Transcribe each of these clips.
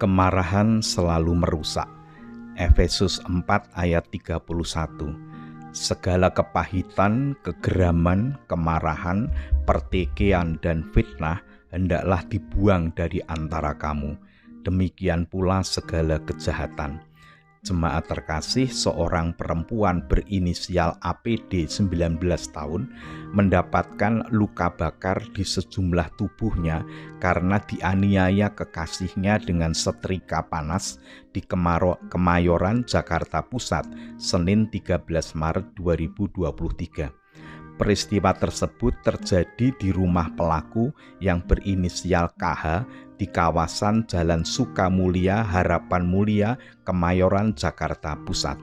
Kemarahan selalu merusak. Efesus 4 ayat 31. Segala kepahitan, kegeraman, kemarahan, pertikaian, dan fitnah hendaklah dibuang dari antara kamu. Demikian pula segala kejahatan. Jemaat terkasih, seorang perempuan berinisial APD 19 tahun mendapatkan luka bakar di sejumlah tubuhnya karena dianiaya kekasihnya dengan setrika panas di Kemayoran, Jakarta Pusat, Senin 13 Maret 2023. Peristiwa tersebut terjadi di rumah pelaku yang berinisial KH di kawasan Jalan Sukamulya, Harapan Mulia, Kemayoran, Jakarta Pusat.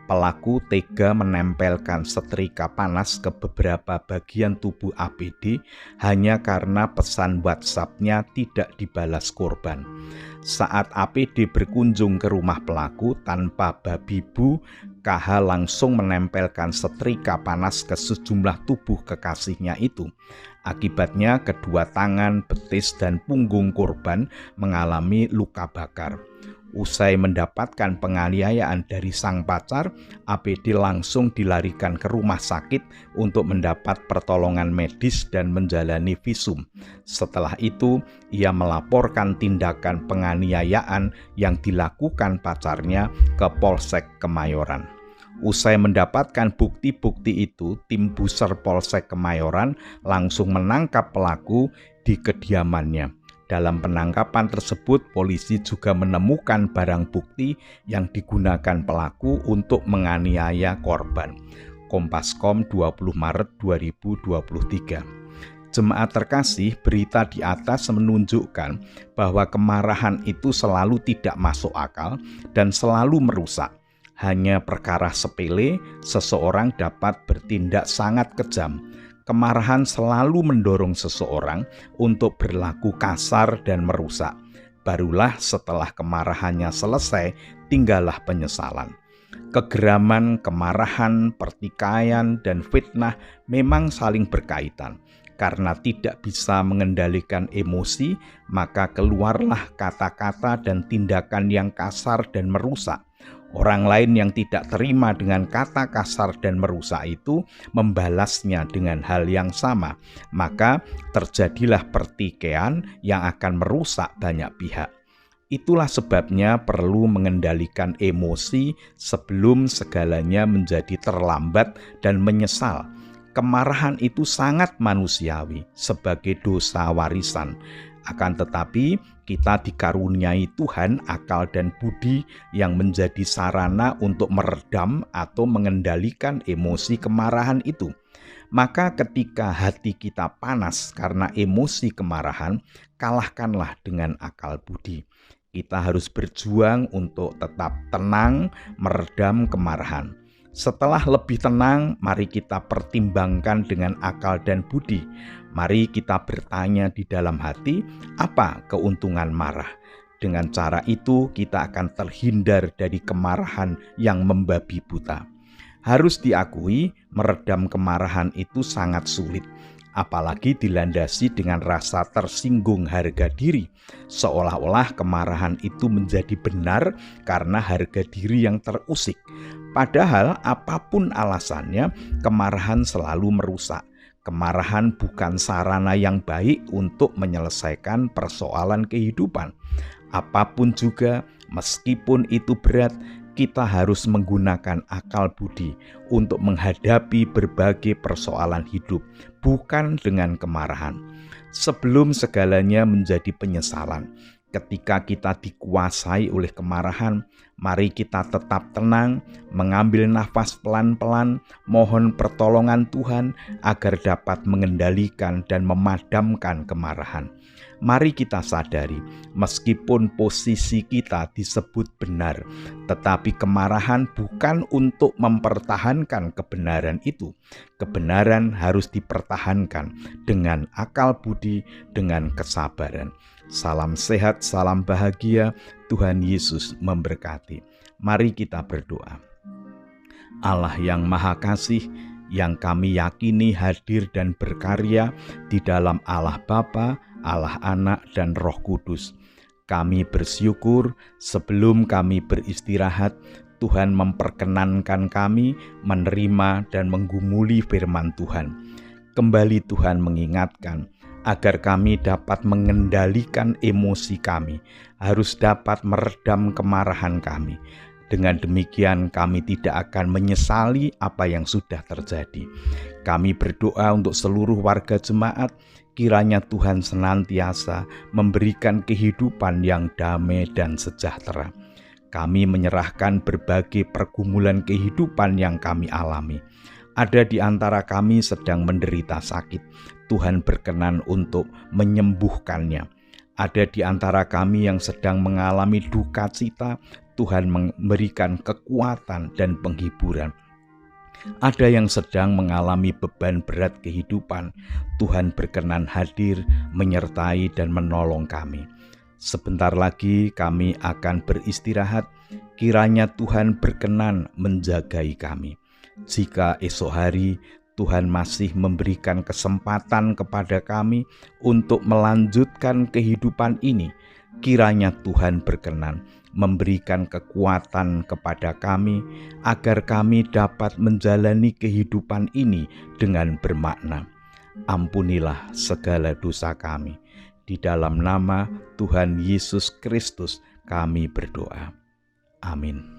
Pelaku tega menempelkan setrika panas ke beberapa bagian tubuh APD hanya karena pesan WhatsApp-nya tidak dibalas korban. Saat APD berkunjung ke rumah pelaku tanpa babi bu, KH langsung menempelkan setrika panas ke sejumlah tubuh kekasihnya itu. Akibatnya kedua tangan, betis, dan punggung korban mengalami luka bakar. Usai mendapatkan penganiayaan dari sang pacar, APD langsung dilarikan ke rumah sakit untuk mendapat pertolongan medis dan menjalani visum. Setelah itu, ia melaporkan tindakan penganiayaan yang dilakukan pacarnya ke Polsek Kemayoran. Usai mendapatkan bukti-bukti itu, tim Buser Polsek Kemayoran langsung menangkap pelaku di kediamannya. Dalam penangkapan tersebut, polisi juga menemukan barang bukti yang digunakan pelaku untuk menganiaya korban. Kompas.com 20 Maret 2023. Jemaat terkasih, berita di atas menunjukkan bahwa kemarahan itu selalu tidak masuk akal dan selalu merusak. Hanya perkara sepele, seseorang dapat bertindak sangat kejam. Kemarahan selalu mendorong seseorang untuk berlaku kasar dan merusak. Barulah setelah kemarahannya selesai, tinggallah penyesalan. Kegeraman, kemarahan, pertikaian, dan fitnah memang saling berkaitan. Karena tidak bisa mengendalikan emosi, maka keluarlah kata-kata dan tindakan yang kasar dan merusak. Orang lain yang tidak terima dengan kata kasar dan merusak itu membalasnya dengan hal yang sama. Maka terjadilah pertikaian yang akan merusak banyak pihak. Itulah sebabnya perlu mengendalikan emosi sebelum segalanya menjadi terlambat dan menyesal. Kemarahan itu sangat manusiawi sebagai dosa warisan. Akan tetapi kita dikaruniai Tuhan akal dan budi yang menjadi sarana untuk meredam atau mengendalikan emosi kemarahan itu. Maka ketika hati kita panas karena emosi kemarahan, kalahkanlah dengan akal budi. Kita harus berjuang untuk tetap tenang, meredam kemarahan. Setelah lebih tenang, mari kita pertimbangkan dengan akal dan budi. Mari kita bertanya di dalam hati, apa keuntungan marah? Dengan cara itu, kita akan terhindar dari kemarahan yang membabi buta. Harus diakui, meredam kemarahan itu sangat sulit. Apalagi dilandasi dengan rasa tersinggung harga diri. Seolah-olah kemarahan itu menjadi benar karena harga diri yang terusik. Padahal apapun alasannya, kemarahan selalu merusak. Kemarahan bukan sarana yang baik untuk menyelesaikan persoalan kehidupan. Apapun juga, meskipun itu berat, kita harus menggunakan akal budi untuk menghadapi berbagai persoalan hidup, bukan dengan kemarahan. Sebelum segalanya menjadi penyesalan, ketika kita dikuasai oleh kemarahan, mari kita tetap tenang, mengambil nafas pelan-pelan, mohon pertolongan Tuhan agar dapat mengendalikan dan memadamkan kemarahan. Mari kita sadari, meskipun posisi kita disebut benar, tetapi kemarahan bukan untuk mempertahankan kebenaran itu. Kebenaran harus dipertahankan dengan akal budi, dengan kesabaran. Salam sehat, salam bahagia, Tuhan Yesus memberkati. Mari kita berdoa. Allah yang Maha Kasih, yang kami yakini hadir dan berkarya di dalam Allah Bapa, Allah Anak, dan Roh Kudus. Kami bersyukur sebelum kami beristirahat, Tuhan memperkenankan kami menerima dan menggumuli firman Tuhan. Kembali Tuhan mengingatkan agar kami dapat mengendalikan emosi kami, harus dapat meredam kemarahan kami. Dengan demikian kami tidak akan menyesali apa yang sudah terjadi. Kami berdoa untuk seluruh warga jemaat, kiranya Tuhan senantiasa memberikan kehidupan yang damai dan sejahtera. Kami menyerahkan berbagai pergumulan kehidupan yang kami alami. Ada di antara kami sedang menderita sakit, Tuhan berkenan untuk menyembuhkannya. Ada di antara kami yang sedang mengalami duka cita, Tuhan memberikan kekuatan dan penghiburan. Ada yang sedang mengalami beban berat kehidupan, Tuhan berkenan hadir, menyertai dan menolong kami. Sebentar lagi kami akan beristirahat, kiranya Tuhan berkenan menjagai kami. Jika esok hari Tuhan masih memberikan kesempatan kepada kami untuk melanjutkan kehidupan ini, kiranya Tuhan berkenan memberikan kekuatan kepada kami agar kami dapat menjalani kehidupan ini dengan bermakna. Ampunilah segala dosa kami. Di dalam nama Tuhan Yesus Kristus kami berdoa. Amin.